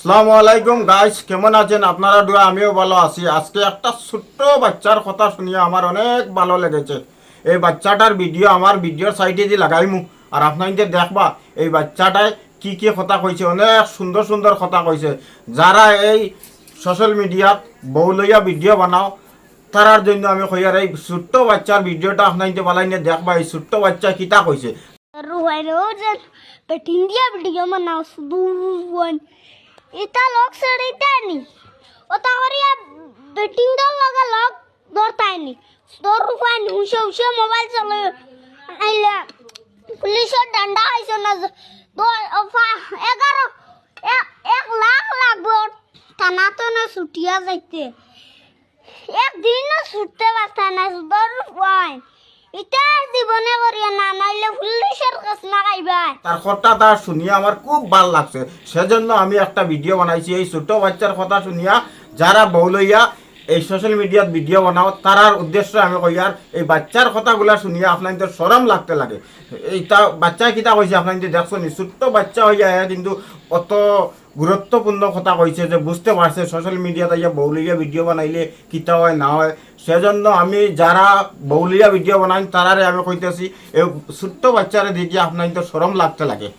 আসসালামু আলাইকুম গাইস, কেমন আছেন আপনারা? দুয়া আমিও ভালো আছি। আজকে একটা ছোট্ট বাচ্চার কথা শুনিয়ে আমার অনেক ভালো লেগেছে। এই বাচ্চাটার ভিডিও আমার ভিডিওর সাইডে দিয়ে লাগাইমু, আর আপনাদের দেখবা এই বাচ্চাটায় কি কি কথা কইছে। অনেক সুন্দর সুন্দর কথা কইছে। যারা এই সোশ্যাল মিডিয়াত বউ লইয়া ভিডিও বানাও তারার জন্য আমি কই, আর এই ছোট্ট বাচ্চার ভিডিওটা আপনাদের বালাইনে দেখবা এই ছোট্ট বাচ্চা কিতা কইছে। But India video now one. Ita lock sarita ni. Ota oriya betting dal laga lock dorta ni. Dor rupan usha mobile chalo. Aila police danda aisa na do fa 1 lakh লাগবো থানা তো না ছুটিয়া যাইতে একদিন না ছুটতে পারতা না দর রুপাই এটা জীবনে করিয়া না নাইলে পুলিশের কাছে না গাইবা। তার কথাটা শুনিয়া আমার খুব ভালো লাগছে, সেজন্য আমি একটা ভিডিও বানাইছি। এই ছোট বাচ্চার কথা শুনিয়া যারা বউ লইয়া এই সোশ্যাল মিডিয়াত ভিডিও বানাও তারার উদ্দেশ্যে আমি কই, আর এই বাচ্চার কথাগুলা শুনিয়া আপনাদের শরম লাগতে লাগে। এইটা বাচ্চা কিতা কইছে আপনাদের দেখছো নি? ছোট্ট বাচ্চা হইয়া কিন্তু অত গুরুত্বপূর্ণ কথা কইছে যে বুঝতে পারছে সোশ্যাল মিডিয়াতে ইয়া বউলিয়া ভিডিও বানাইলে কিতা হয় না হয়। সেজন্য আমি যারা বউলিয়া ভিডিও বানাই তারারে আমি কইতেছি এই ছোট্ট বাচ্চারে দেখি আপনাদের শরম লাগতে লাগে।